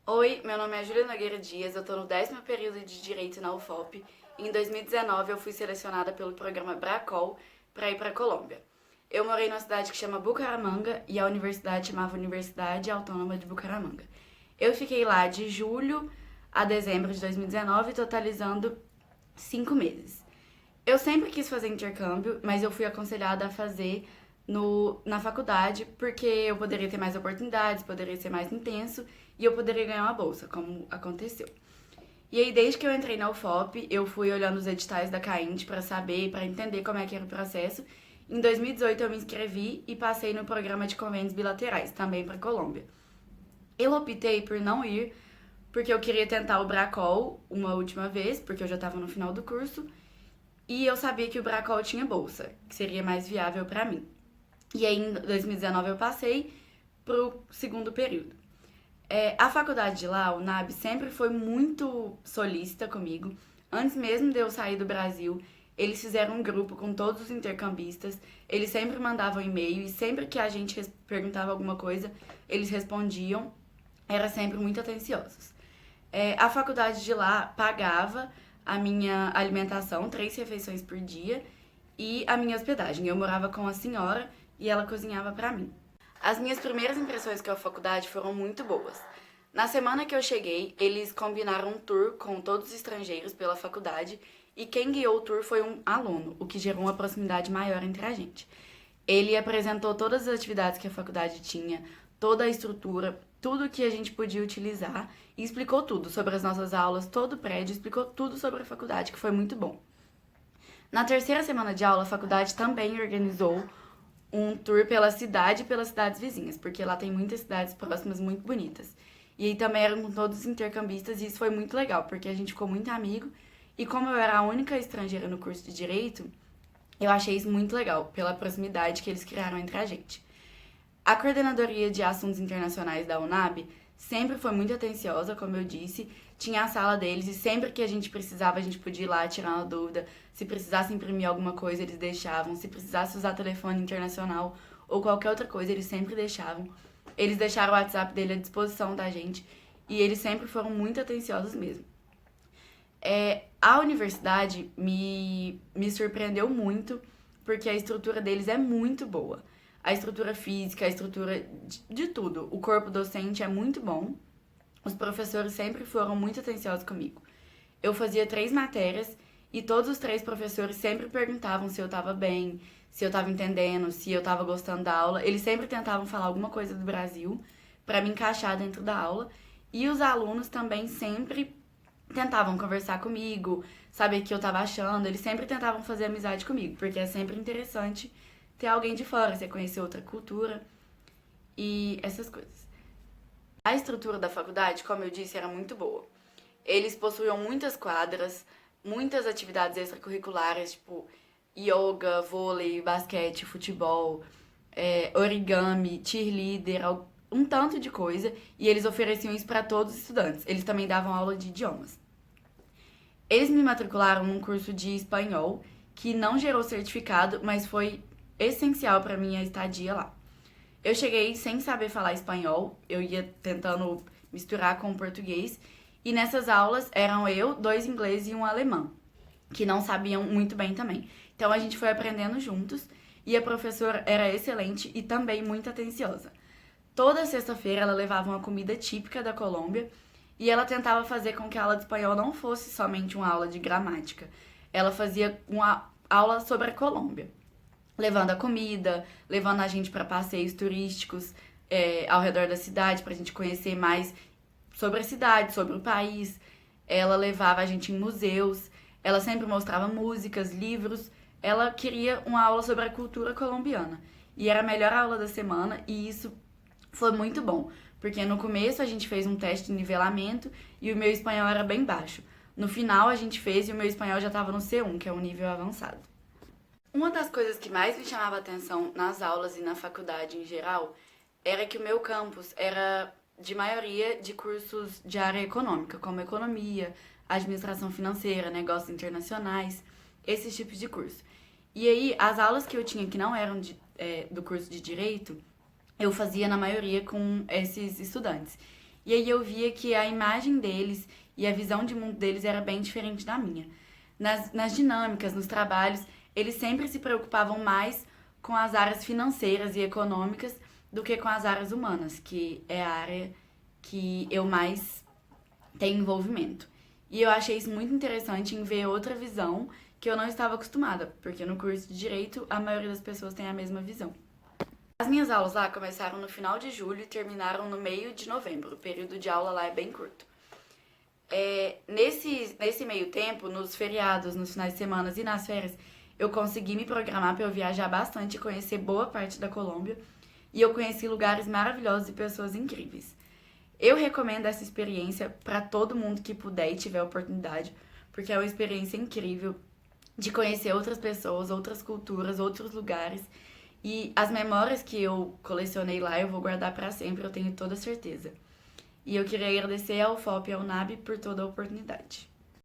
Oi, meu nome é Júlia Nogueira Dias, eu tô no 10º período de Direito na UFOP e em 2019 eu fui selecionada pelo programa Bracol para ir para a Colômbia. Eu morei numa cidade que chama Bucaramanga e a universidade chamava Universidade Autônoma de Bucaramanga. Eu fiquei lá de julho a dezembro de 2019, totalizando 5 meses. Eu sempre quis fazer intercâmbio, mas eu fui aconselhada a fazer na faculdade porque eu poderia ter mais oportunidades, poderia ser mais intenso e eu poderia ganhar uma bolsa, como aconteceu. E aí, desde que eu entrei na UFOP, eu fui olhando os editais da CAINT para saber, para entender como é que era o processo. Em 2018 eu me inscrevi e passei no programa de convênios bilaterais, também para Colômbia. Eu optei por não ir porque eu queria tentar o Bracol uma última vez, porque eu já estava no final do curso, e eu sabia que o Bracol tinha bolsa, que seria mais viável para mim. E aí, em 2019, eu passei pro segundo período. A faculdade de lá, o NAB, sempre foi muito solícita comigo. Antes mesmo de eu sair do Brasil, eles fizeram um grupo com todos os intercambistas. Eles sempre mandavam e-mail e sempre que a gente perguntava alguma coisa, eles respondiam. Era sempre muito atenciosos. A faculdade de lá pagava a minha alimentação, 3 refeições por dia, e a minha hospedagem. Eu morava com a senhora e ela cozinhava pra mim. As minhas primeiras impressões com a faculdade foram muito boas. Na semana que eu cheguei, eles combinaram um tour com todos os estrangeiros pela faculdade e quem guiou o tour foi um aluno, o que gerou uma proximidade maior entre a gente. Ele apresentou todas as atividades que a faculdade tinha, toda a estrutura, tudo que a gente podia utilizar e explicou tudo sobre as nossas aulas, todo o prédio, explicou tudo sobre a faculdade, que foi muito bom. Na terceira semana de aula, a faculdade também organizou um tour pela cidade e pelas cidades vizinhas, porque lá tem muitas cidades próximas muito bonitas. E aí também eram com todos os intercambistas e isso foi muito legal, porque a gente ficou muito amigo. E como eu era a única estrangeira no curso de Direito, eu achei isso muito legal, pela proximidade que eles criaram entre a gente. A Coordenadoria de Assuntos Internacionais da UNAB sempre foi muito atenciosa, como eu disse, tinha a sala deles e sempre que a gente precisava, a gente podia ir lá tirar uma dúvida. Se precisasse imprimir alguma coisa, eles deixavam. Se precisasse usar telefone internacional ou qualquer outra coisa, eles sempre deixavam. Eles deixaram o WhatsApp dele à disposição da gente e eles sempre foram muito atenciosos mesmo. A universidade me surpreendeu muito porque a estrutura deles é muito boa. A estrutura física, a estrutura de tudo. O corpo docente é muito bom. Os professores sempre foram muito atenciosos comigo. Eu fazia 3 matérias e todos os 3 professores sempre perguntavam se eu estava bem, se eu estava entendendo, se eu estava gostando da aula. Eles sempre tentavam falar alguma coisa do Brasil para me encaixar dentro da aula. E os alunos também sempre tentavam conversar comigo, saber o que eu estava achando. Eles sempre tentavam fazer amizade comigo, porque é sempre interessante ter alguém de fora, você conhecer outra cultura e essas coisas. A estrutura da faculdade, como eu disse, era muito boa. Eles possuíam muitas quadras, muitas atividades extracurriculares, tipo yoga, vôlei, basquete, futebol, origami, cheerleader, um tanto de coisa. E eles ofereciam isso para todos os estudantes. Eles também davam aula de idiomas. Eles me matricularam num curso de espanhol que não gerou certificado, mas foi essencial para minha estadia lá. Eu cheguei sem saber falar espanhol, eu ia tentando misturar com o português, e nessas aulas eram eu, 2 ingleses e um alemão, que não sabiam muito bem também. Então a gente foi aprendendo juntos, e a professora era excelente e também muito atenciosa. Toda sexta-feira ela levava uma comida típica da Colômbia, e ela tentava fazer com que a aula de espanhol não fosse somente uma aula de gramática. Ela fazia uma aula sobre a Colômbia, levando a comida, levando a gente para passeios turísticos ao redor da cidade, para a gente conhecer mais sobre a cidade, sobre o país. Ela levava a gente em museus, ela sempre mostrava músicas, livros. Ela queria uma aula sobre a cultura colombiana. E era a melhor aula da semana, e isso foi muito bom, porque no começo a gente fez um teste de nivelamento e o meu espanhol era bem baixo. No final a gente fez e o meu espanhol já estava no C1, que é um nível avançado. Uma das coisas que mais me chamava a atenção nas aulas e na faculdade em geral era que o meu campus era de maioria de cursos de área econômica, como economia, administração financeira, negócios internacionais, esses tipos de curso. E aí, as aulas que eu tinha que não eram do curso de direito, eu fazia na maioria com esses estudantes. E aí eu via que a imagem deles e a visão de mundo deles era bem diferente da minha. Nas dinâmicas, nos trabalhos, eles sempre se preocupavam mais com as áreas financeiras e econômicas do que com as áreas humanas, que é a área que eu mais tenho envolvimento. E eu achei isso muito interessante em ver outra visão que eu não estava acostumada, porque no curso de Direito a maioria das pessoas tem a mesma visão. As minhas aulas lá começaram no final de julho e terminaram no meio de novembro. O período de aula lá é bem curto. Nesse meio tempo, nos feriados, nos finais de semana e nas férias, eu consegui me programar para eu viajar bastante e conhecer boa parte da Colômbia. E eu conheci lugares maravilhosos e pessoas incríveis. Eu recomendo essa experiência para todo mundo que puder e tiver oportunidade, porque é uma experiência incrível de conhecer outras pessoas, outras culturas, outros lugares. E as memórias que eu colecionei lá eu vou guardar para sempre, eu tenho toda certeza. E eu queria agradecer ao UFOP e ao NAB por toda a oportunidade.